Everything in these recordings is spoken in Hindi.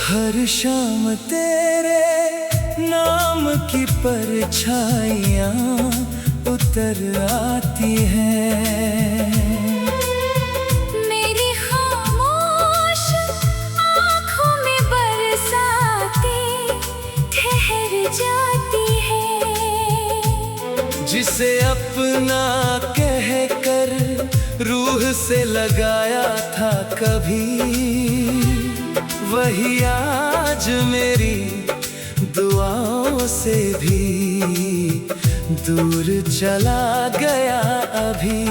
हर शाम तेरे नाम की परछाइयाँ उतर आती हैं। मेरी खामोश आँखों में बरसाते ठहर जाती है। जिसे अपना कहकर रूह से लगाया था कभी, वही आज मेरी दुआओं से भी दूर चला गया अभी।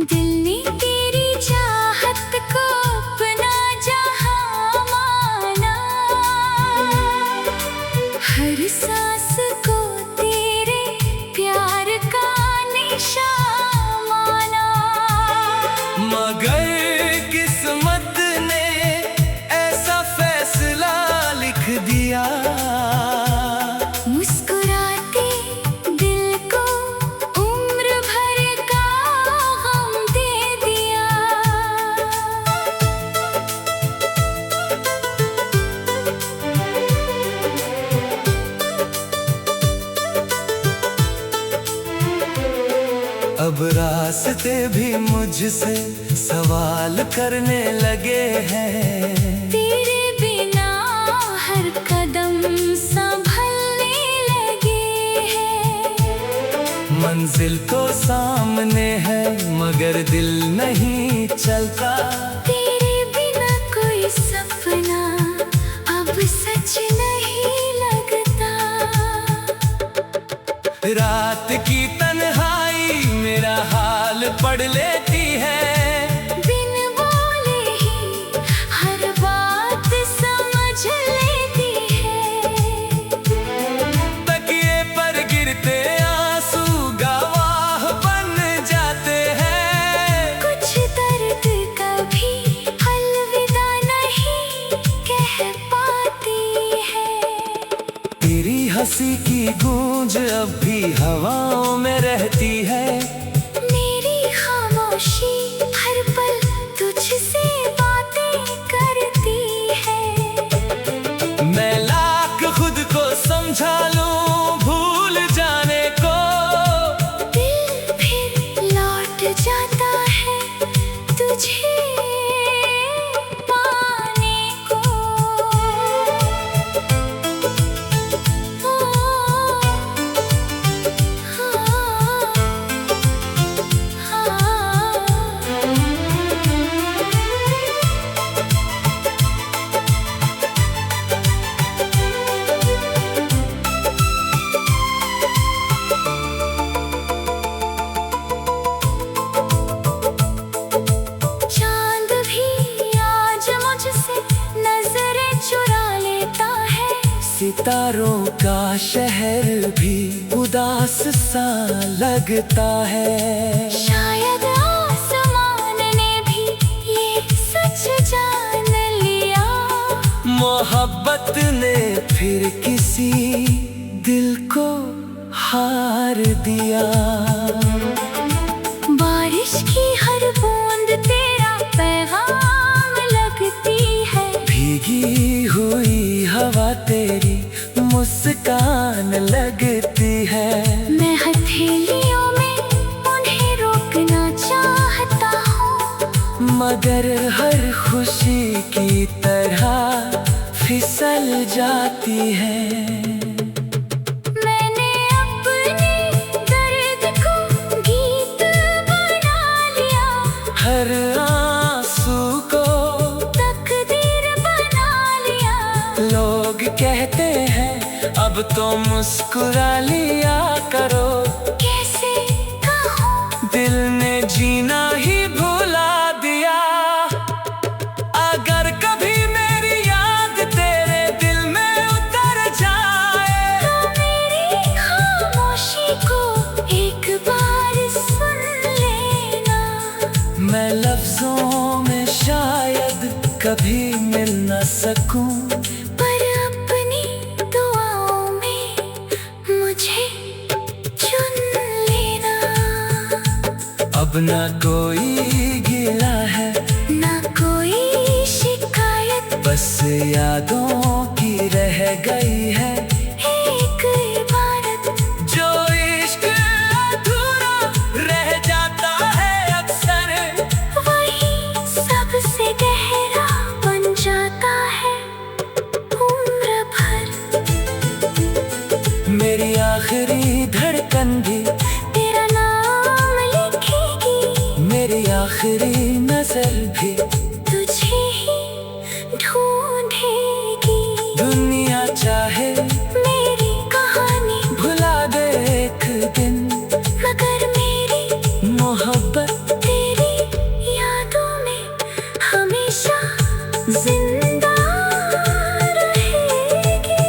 दिल ने तेरी चाहत को अपना जहां माना, हर सांस को तेरे प्यार का निशान माना। मगर किस्मत ने ऐसा फैसला लिख दिया, मुस्कुराते दिल को उम्र भर का गम दे दिया। अब रास्ते भी मुझसे सवाल करने लगे हैं। तेरे बिना हर कदम संभलने लगे हैं। मंजिल तो सामने है मगर दिल नहीं चलता। तेरे बिना कोई सपना अब सच नहीं लगता। रात की तन्हाई मेरा हाल पढ़ लेती है। बिन बोले ही हर बात समझ लेती है। तकिए पर गिरते आंसू गवाह बन जाते हैं। कुछ दर्द कभी अलविदा नहीं कह पाती है। तेरी हंसी की गूंज अब भी हवाओं में रहती है। मेरी खामोशी हर पल तुझसे बातें करती है। मैं लाख खुद को समझा लूं भूल जाने को, दिल फिर लौट जाता है तुझे पाने को। चांद भी आज मुझसे नजरें चुरा लेता है। सितारों का शहर भी उदास सा लगता है। शायद आसमान ने भी ये सच जान लिया। मोहब्बत ने फिर किसी दिल को हार दिया। बारिश की हर बूंद तेरा पैगाम लगती है। भीगी हुई हवा तेरी मुस्कान लगती है। मैं हथेलियों में उन्हें रोकना चाहता हूँ, मगर हर खुशी की तरह फिसल जाती है। मैंने अपने दर्द को गीत बना लिया। हर आंसू को तकदीर बना लिया। लोग कहते हैं अब तो मुस्कुरा लिया करो। कैसे कहूँ दिल ने जीना ही भुला दिया। अगर कभी मेरी याद तेरे दिल में उतर जाए, तो मेरी खामोशी को एक बार सुन लेना। मैं लफ्जों में शायद कभी मिल न सकूं, पर अपनी दुआओं में मुझे चुन लेना। अब न कोई गिला है ना कोई शिकायत। बस यादों की रह गई है एक इबारत, जो इश्क अधूरा रह जाता है अक्सर, वही सबसे गहरा बन जाता है उम्र भर। मेरी आखिरी धड़कन भी तेरा नाम लिखेगी, मेरी आखिरी नजर भी तुझे ही ढूंढेगी। दुनिया चाहे मेरी कहानी भुला दे एक दिन, मगर मेरी मोहब्बत तेरी यादों में हमेशा जिंदा रहेगी।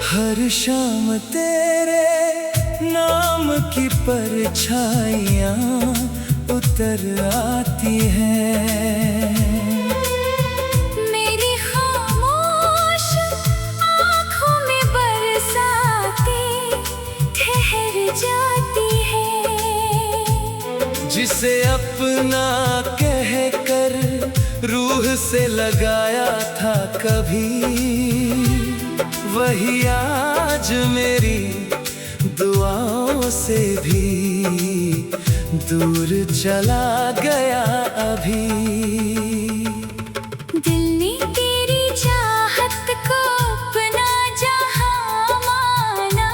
हर शाम तेरे नाम की परछाइयाँ उतर आती हैं। मेरी खामोश आँखों में बरसाते ठहर जाती है। जिसे अपना कह कर रूह से लगाया था कभी, वही आज मेरी दुआओं से भी दूर चला गया अभी। दिल ने तेरी चाहत को अपना जहां माना,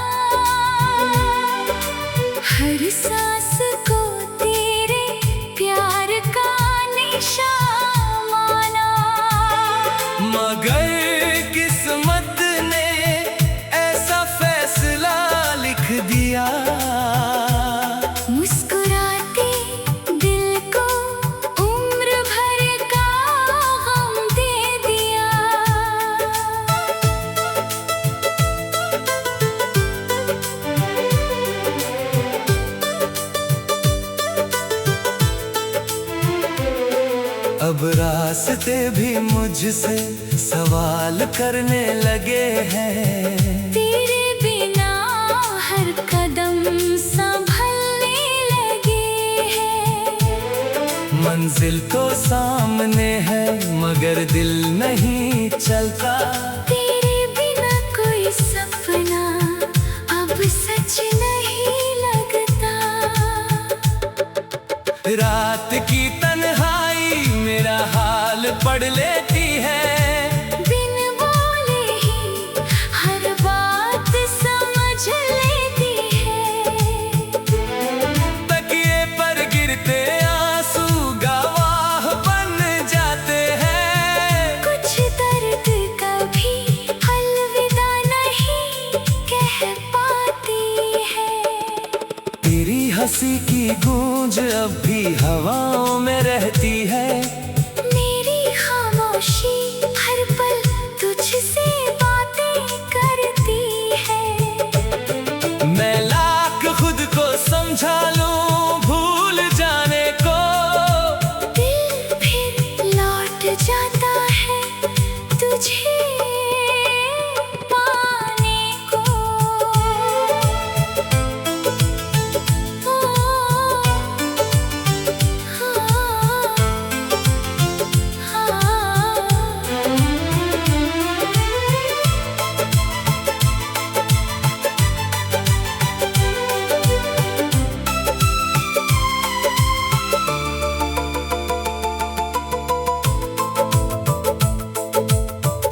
हर सांस को तेरे प्यार का निशान माना। मगर किस्मत ने ऐसा फैसला लिख दिया, मुस्कुराते दिल को उम्र भर का गम दे दिया। अब रास्ते भी मुझसे सवाल करने लगे हैं। तेरे बिना हर कदम संभलने लगे हैं। मंजिल तो सामने है मगर दिल नहीं चलता। तेरे बिना कोई सपना अब सच नहीं लगता। रात की तन्हाई मेरा हाल पढ़ लेती है, बिन बोले ही हर बात समझ लेती है। तकिए पर गिरते आंसू गवाह बन जाते हैं। कुछ दर्द कभी अलविदा नहीं कह पाती है। तेरी हंसी की गूंज अब भी हवाओं में रहती है। मेरी खामोशी हर पल तुझसे बातें करती है। मैं लाख खुद को समझा लूं भूल जाने को, दिल फिर लौट जाता है तुझे पाने को।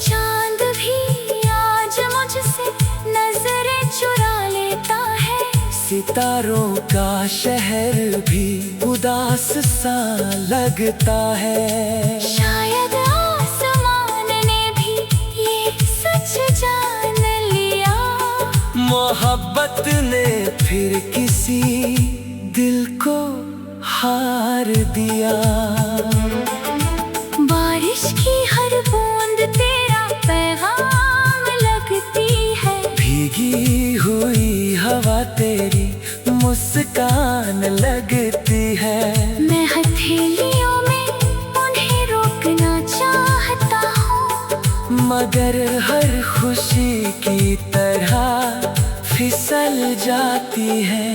चांद भी आज मुझसे नजरें चुरा लेता है। सितारों का शहर भी उदास सा लगता है। शायद आसमान ने भी ये सच जान लिया। मोहब्बत ने फिर किसी दिल को हार दिया। बारिश की हर बूंद तेरा पैगाम लगती है। भीगी हुई हवा तेरी मुस्कान लगती है। मैं हथेलियों में उन्हें रोकना चाहता हूँ, मगर हर खुशी की तरह फिसल जाती है।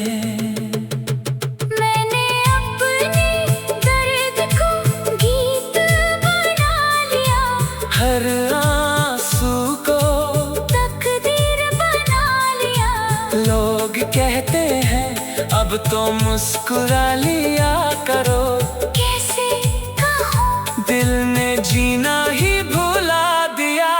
मैंने अपने दर्द को गीत बना लिया। हर आंसू को तकदीर बना लिया। लोग कहते हैं अब तो मुस्कुरा लिया करो। कैसे कहूँ दिल ने जीना ही भुला दिया।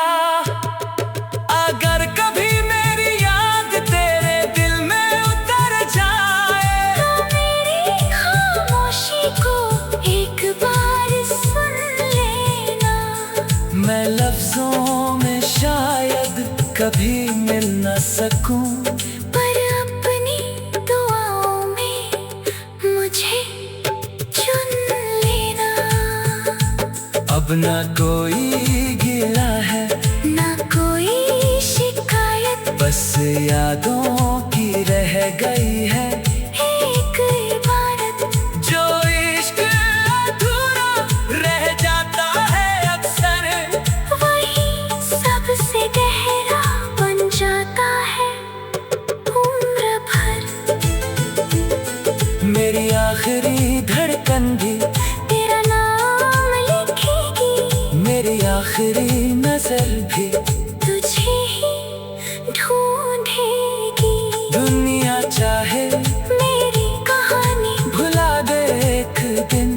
अगर कभी मेरी याद तेरे दिल में उतर जाए, तो मेरी खामोशी को एक बार सुन लेना। मैं लफ्जों में शायद कभी मिल न सकूं, पर अपनी दुआओं में मुझे चुन लेना। अब ना कोई गिला है ना कोई शिकायत, बस यादों की रह गई है एक इबारत। जो इश्क अधूरा रह जाता है अक्सर, वही सबसे गहरा बन जाता है उम्र भर। मेरी आखिरी धड़कन भी तेरा नाम लिखेगी, मेरी आखिरी नजर भी तुझे ही ढूंढेगी। दुनिया चाहे मेरी कहानी भुला दे एक दिन,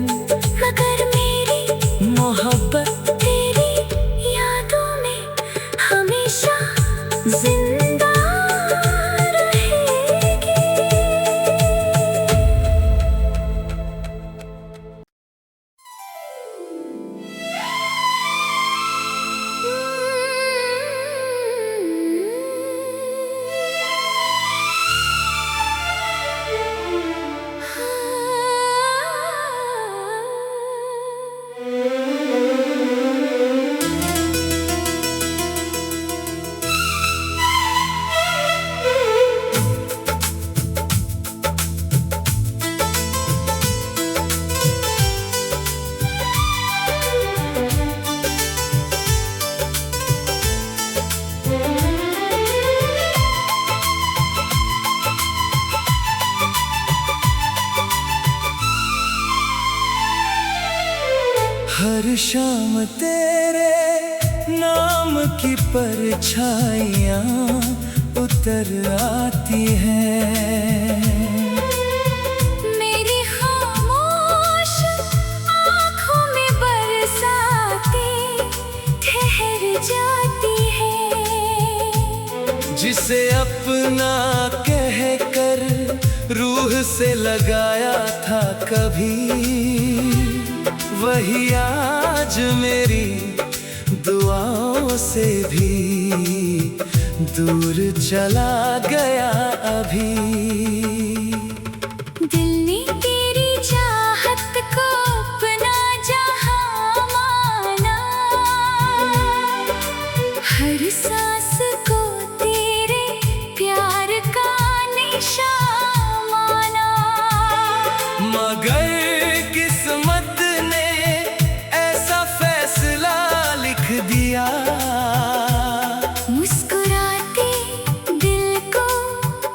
मगर मेरी मोहब्बत तेरी यादों में हमेशा जिंदा रहेगी। हर शाम तेरे नाम की परछाइयाँ उतर आती हैं। मेरी खामोश आँखों में बरसाती ठहर जाती है। जिसे अपना कह कर रूह से लगाया था कभी, वही आज मेरी दुआओं से भी दूर चला गया अभी। दिल ने तेरी चाहत को अपना जहां माना। हर सांस को तेरे प्यार का निशान माना। मगर किस्मत ने ऐसा फैसला लिख दिया, मुस्कुराते दिल को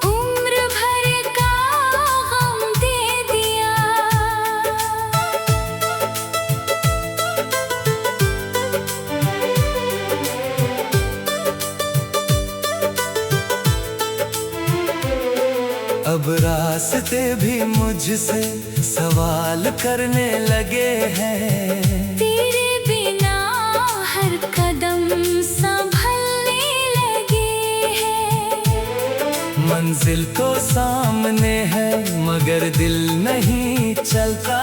उम्र भर का गम दे दिया। अब रास्ते भी मुझसे सवाल करने लगे हैं। तेरे बिना हर कदम संभलने लगे हैं। मंजिल तो सामने है मगर दिल नहीं चलता।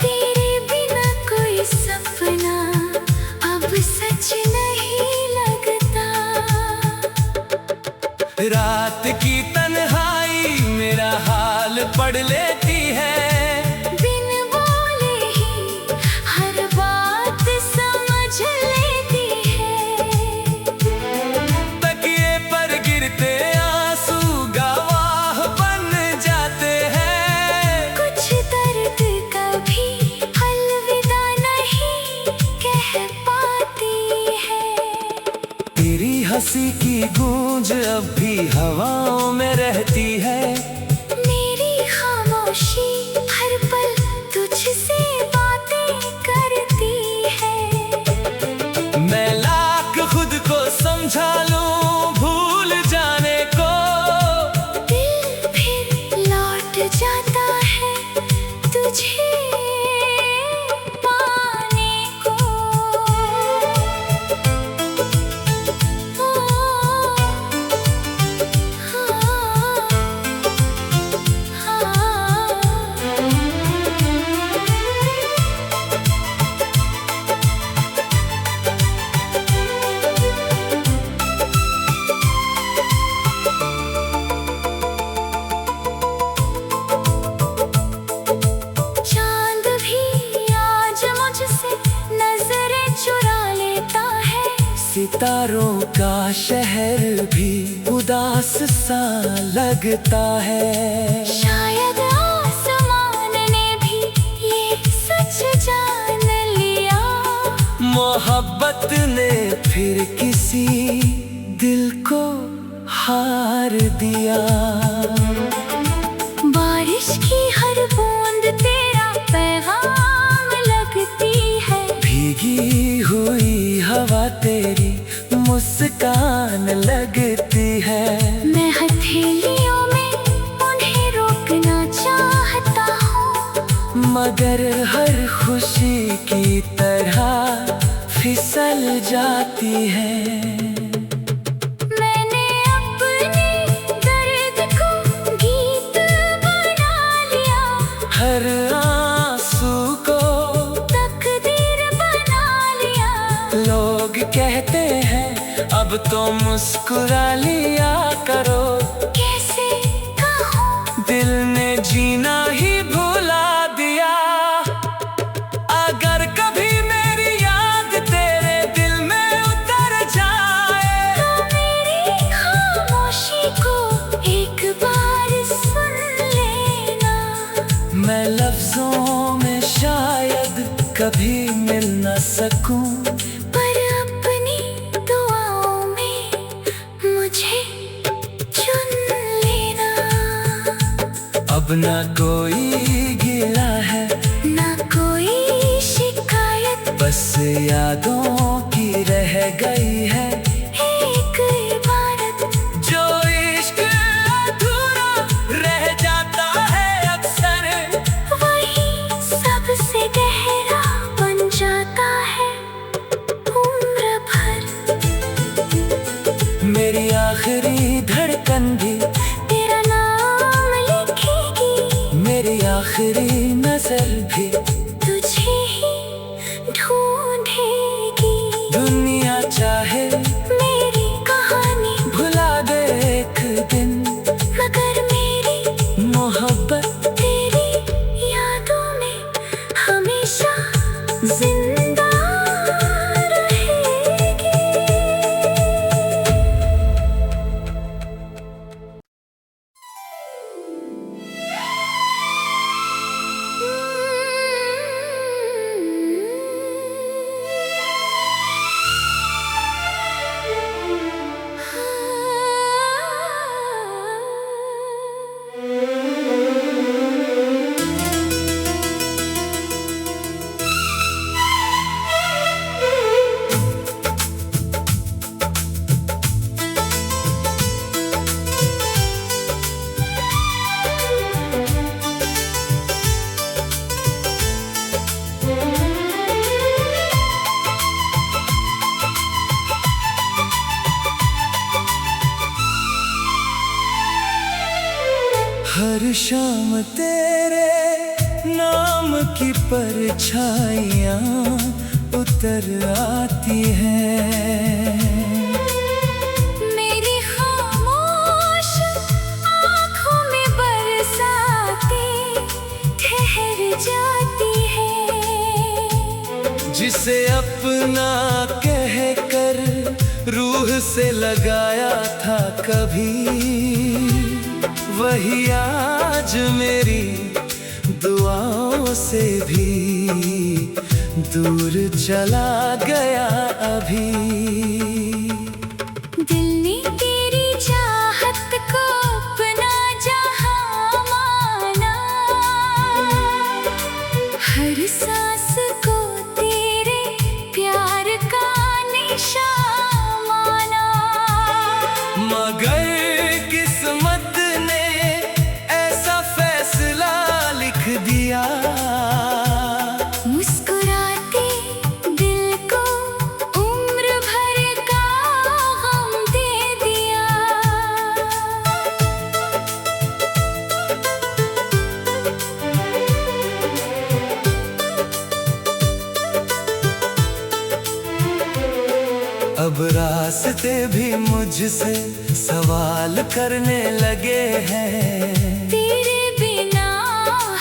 तेरे बिना कोई सपना अब सच नहीं लगता। रात की तन्हाई मेरा हाल पढ़ लेती है। बिन बोले ही हर बात समझ लेती है। तकिए पर गिरते आंसू गवाह बन जाते हैं। कुछ दर्द कभी अलविदा नहीं कह पाती है। तेरी हंसी की गूंज अब भी हवाओं में रहती है। मेरी खामोशी हर पल तुझसे बातें करती है। मैं लाख खुद को समझा लूं भूल जाने को, दिल फिर लौट जाता है तुझे पाने को। चांद भी आज मुझसे नजरें चुरा लेता है। सितारों का शहर भी उदास सा लगता है। शायद आसमान ने भी ये सच जान लिया। मोहब्बत ने फिर किसी दिल को हार दिया। बारिश की हर बूंद तेरा पैगाम लगती है। भीगी हुई हवा तेरी मुस्कान लगती है। मैं हथेलियों में उन्हें रोकना चाहता हूँ, मगर हर खुशी की तरह फिसल जाती है। मैंने अपने दर्द को गीत बना लिया। हर आंसू को तकदीर बना लिया। लोग कहते हैं अब तो मुस्कुरा लिया करो। कैसे कहूँ दिल ने जीना ही भुला दिया। अगर कभी मेरी याद तेरे दिल में उतर जाए, तो मेरी खामोशी को एक बार सुन लेना। मैं लफ्जों में शायद कभी मिल न सकूं, पर अपनी दुआओं में मुझे चुन लेना। अब ना कोई गिला है ना कोई शिकायत, बस यादों की रह गई है एक इबारत। जो इश्क अधूरा रह जाता है अक्सर, वही सबसे गहरा बन जाता है उम्र भर। मेरी आखिरी धड़कन भी तेरा नाम लिखेगी। मेरी आखिरी नजर भी तुझे ही ढूंढेगी। दुनिया चाहे मेरी कहानी भुला दे एक दिन, मगर मेरी मोहब्बत तेरी यादों में हमेशा जिंदा रहेगी। की परछाइयाँ उतर आती हैं। मेरी खामोश आँखों में बरसाते ठहर जाती है। जिसे अपना कहकर रूह से लगाया था कभी, वही आज मेरी दुआओं से भी दूर चला गया अभी। दिल ने तेरी चाहत को अपना जहां माना, हर सांस को तेरे प्यार का निशान माना। मगर किस्मत ने ऐसा फैसला लिख दिया, मुस्कुराते दिल को उम्र भर का गम दे दिया। अब रास्ते भी मुझसे सवाल करने लगे हैं। तेरे बिना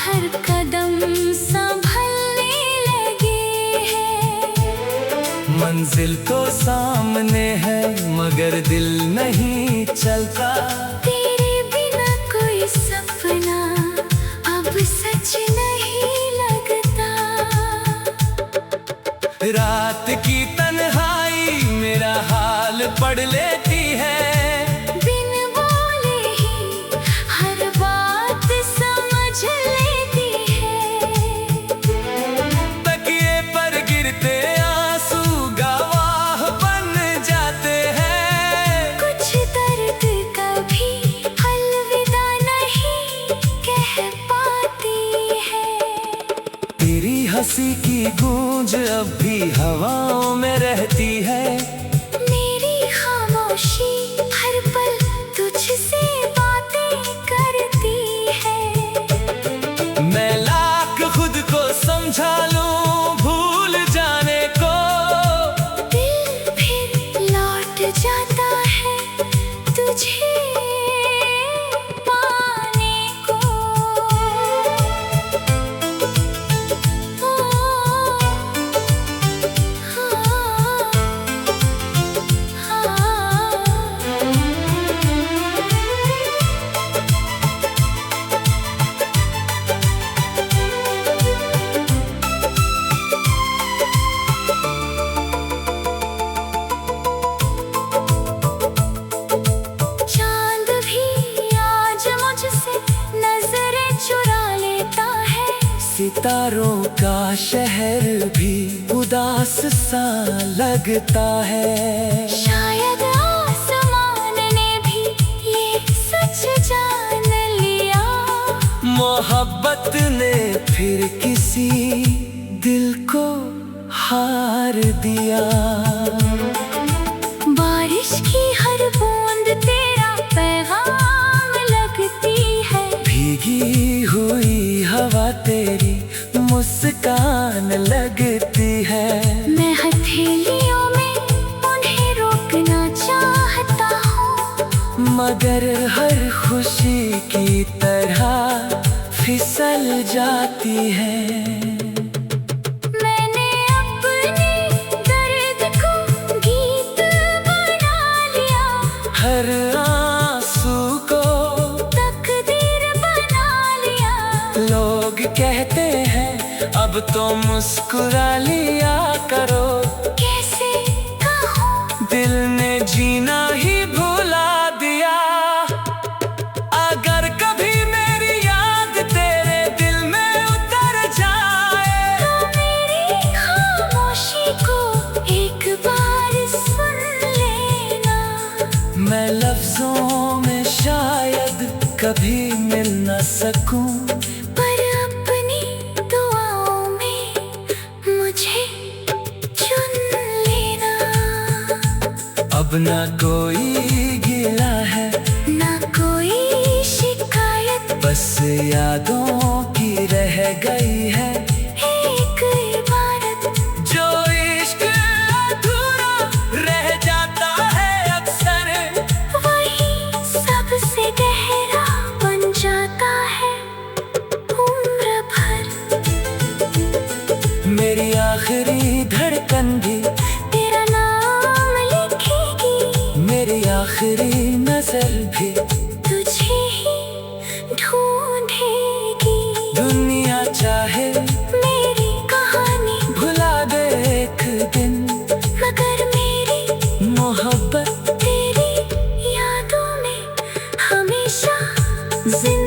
हर कदम संभलने लगे हैं। मंजिल तो सामने है मगर दिल नहीं चलता। तेरे बिना कोई सपना अब सच नहीं लगता। रात की तन्हाई मेरा हाल पढ़ लेती है। बिन बोले ही हर बात समझ लेती है। तकिए पर गिरते आंसू गवाह बन जाते हैं। कुछ दर्द कभी अलविदा नहीं कह पाती है। तेरी हंसी की गूंज अब भी हवाओं में रहती है। मेरी खामोशी हर पल तुझसे बातें करती है। मैं लाख खुद को समझा लूं भूल जाने को, दिल फिर लौट जाता है तुझे पाने को। चांद भी आज मुझसे नजरें चुरा लेता है। सितारों का शहर भी उदास सा लगता है। शायद आसमान ने भी ये सच जान लिया। मोहब्बत ने फिर किसी दिल को हार दिया। बारिश की हर बूंद तेरा पैगाम लगती है। भीगी हुई हवा तेरी मुस्कान लगती है। मैं हथेलियों में उन्हें रोकना चाहता हूँ, मगर हर खुशी की तरह फिसल जाती है। मैंने अपने दर्द को गीत बना लिया। हर आंसू को तकदीर बना लिया। लोग कहते हैं अब तो मुस्कुरा लिया करो। कैसे कहूँ दिल ने जीना ही भुला दिया। अगर कभी मेरी याद तेरे दिल में उतर जाए, तो मेरी खामोशी को एक बार सुन लेना। मैं लफ्जों में शायद कभी मिल न सकूं, पर अपनी दुआओं में मुझे चुन लेना। अब न कोई गिला है ना कोई शिकायत, बस यादों की रह गई है मेरी आखिरी धड़कन भी तेरा नाम लिखेगी, मेरी आखिरी नजर भी तुझे ही ढूंढेगी। दुनिया चाहे मेरी कहानी भुला दे एक दिन, मगर मेरी मोहब्बत तेरी यादों में हमेशा जिंदा